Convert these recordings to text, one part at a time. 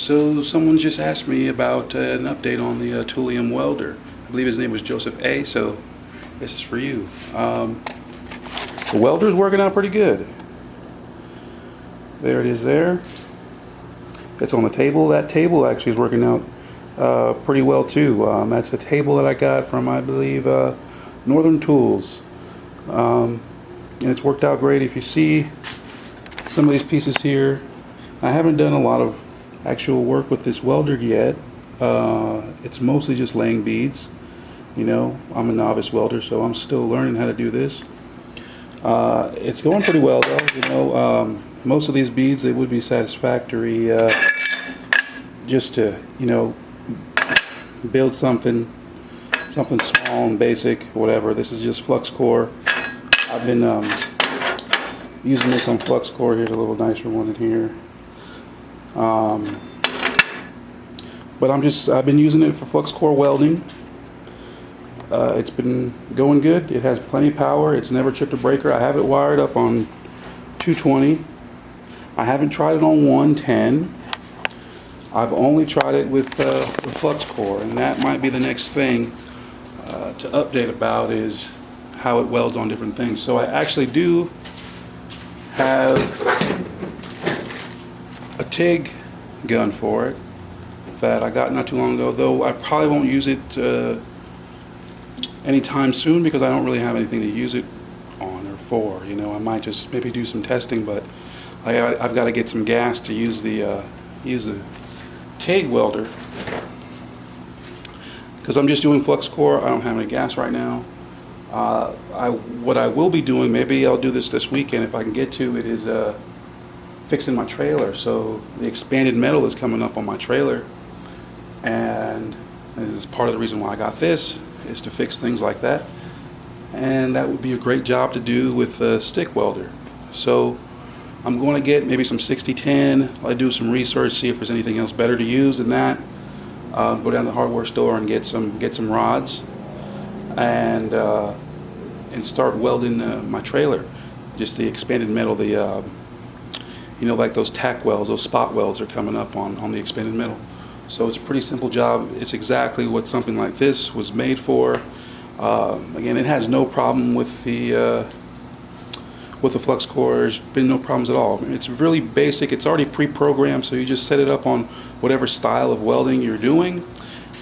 So someone just asked me about an update on the Thulium welder. I believe his name was Joseph A. So this is for you. The welder's working out pretty good. There it is there. It's on the table. That table actually is working out pretty well too. That's a table that I got from, I believe, Northern Tools. And it's worked out great. If you see some of these pieces here, I haven't done a lot of actual work with this welder yet. It's mostly just laying beads. You know, I'm a novice welder, so I'm still learning how to do this. It's going pretty well though. You know, most of these beads, they would be satisfactory just to, you know, build something small and basic, whatever. This is just flux core. I've been using this on flux core. Here's a little nicer one in here. But I've been using it for flux core welding. It's been going good. It has plenty of power. It's never tripped a breaker. I have it wired up on 220. I haven't tried it on 110. I've only tried it with the flux core, and that might be the next thing to update about, is how it welds on different things. So I actually do have a TIG gun for it that I got not too long ago, though I probably won't use it anytime soon because I don't really have anything to use it on or for. You know, I might just maybe do some testing, but I've got to get some gas to use the TIG welder because I'm just doing flux core. I don't have any gas right now. What I will be doing, maybe I'll do this weekend if I can get to it, is fixing my trailer. So the expanded metal is coming up on my trailer, and this is part of the reason why I got this, is to fix things like that. And that would be a great job to do with a stick welder. So I'm going to get maybe some 6010. I'll do some research, see if there's anything else better to use than that. Go down to the hardware store and get some rods and start welding my trailer. Just the expanded metal, the you know, like those tack welds, those spot welds are coming up on the expanded metal. So it's a pretty simple job. It's exactly what something like this was made for. Again, it has no problem with the flux core. There's been no problems at all. It's really basic. It's already pre-programmed, so you just set it up on whatever style of welding you're doing,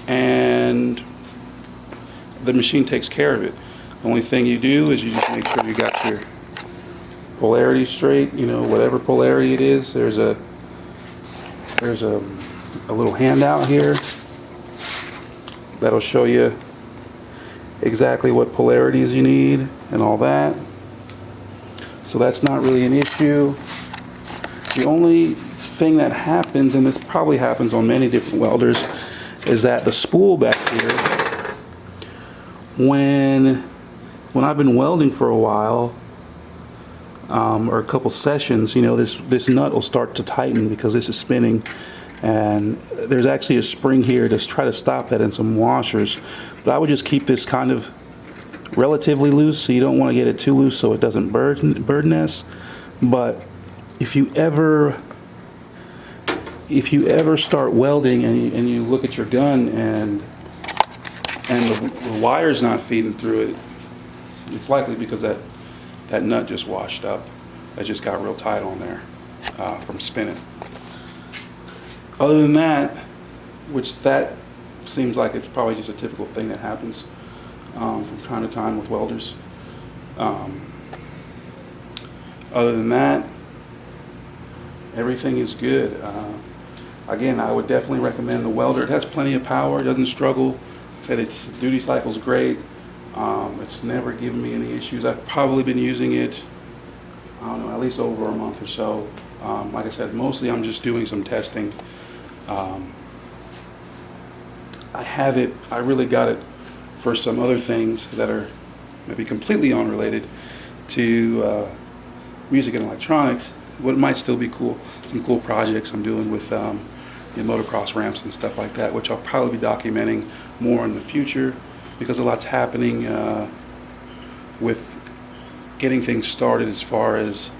and the machine takes care of it. The only thing you do is you just make sure you got your polarity straight. You know, whatever polarity it is. There's a little handout here that'll show you exactly what polarities you need and all that. So that's not really an issue. The only thing that happens, and this probably happens on many different welders, is that the spool back here, when I've been welding for a while, or a couple sessions, you know, this nut will start to tighten because this is spinning, and there's actually a spring here to try to stop that and some washers. But I would just keep this kind of relatively loose, so you don't want to get it too loose so it doesn't burden us. But if you ever start welding and you look at your gun and the wire's not feeding through it, it's likely because that nut just washed up. That just got real tight on there from spinning. Other than that, which that seems like it's probably just a typical thing that happens from time to time with welders. Other than that, everything is good. Again, I would definitely recommend the welder. It has plenty of power. It doesn't struggle. I said its duty cycle is great. It's never given me any issues. I've probably been using it, I don't know, at least over a month or so. Like I said, mostly I'm just doing some testing. I really got it for some other things that are maybe completely unrelated to music and electronics. What might still be cool, some cool projects I'm doing with motocross ramps and stuff like that, which I'll probably be documenting more in the future, because a lot's happening with getting things started. As far as,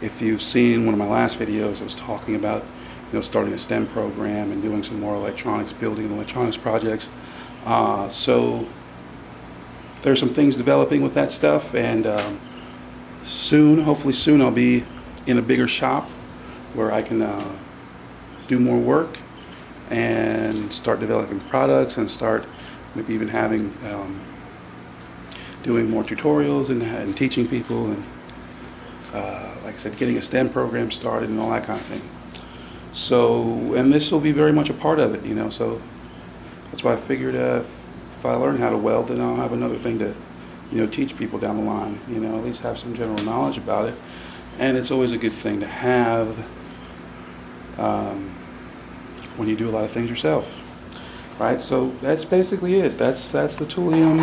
if you've seen one of my last videos, I was talking about starting a STEM program and doing some more electronics, building electronics projects. So there's some things developing with that stuff, and soon, hopefully soon, I'll be in a bigger shop where I can do more work and start developing products and start maybe even having doing more tutorials and teaching people, and like I said, getting a STEM program started and all that kind of thing. So, and this will be very much a part of it, so that's why I figured if I learn how to weld, then I'll have another thing to teach people down the line, at least have some general knowledge about it. And it's always a good thing to have when you do a lot of things yourself, right? So that's basically it. That's the Thulium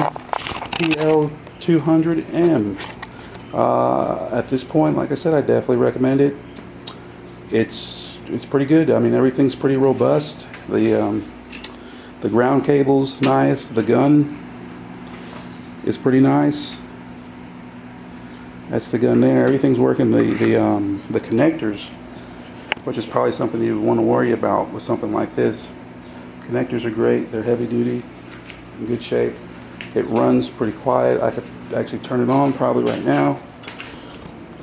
TL200M. At this point, like I said, I definitely recommend it. It's pretty good. I mean, everything's pretty robust. The ground cable's nice. The gun is pretty nice. That's the gun there. Everything's working. The connectors, which is probably something you want to worry about with something like this. Connectors are great. They're heavy duty, in good shape. It runs pretty quiet. I could actually turn it on probably right now.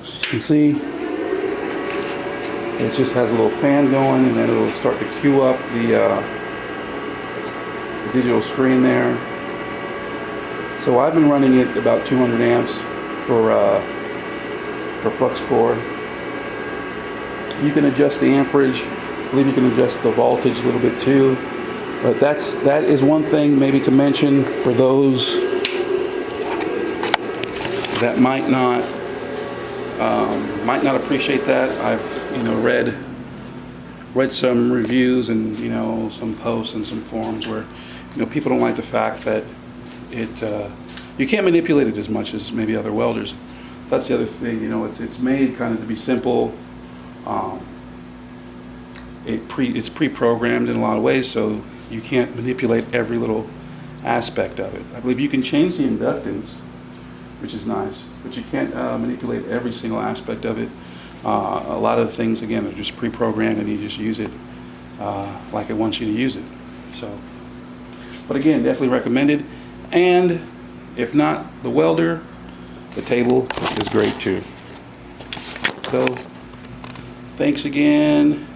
As you can see, it just has a little fan going, and then it'll start to cue up the digital screen there. So I've been running it about 200 amps for flux core. You can adjust the amperage. I believe you can adjust the voltage a little bit too. But that is one thing maybe to mention for those that might not appreciate that. I've read some reviews and some posts and some forums where people don't like the fact that you can't manipulate it as much as maybe other welders. That's the other thing. It's made kind of to be simple. It's pre-programmed in a lot of ways, so you can't manipulate every little aspect of it. I believe you can change the inductance, which is nice, but you can't manipulate every single aspect of it. A lot of the things, again, are just pre-programmed, and you just use it like it wants you to use it. So, but again, definitely recommended. And if not the welder, the table is great too. So, thanks again,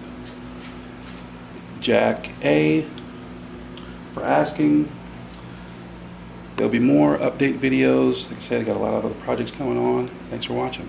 Jack A, for asking. There'll be more update videos. Like I said, I got a lot of other projects going on. Thanks for watching.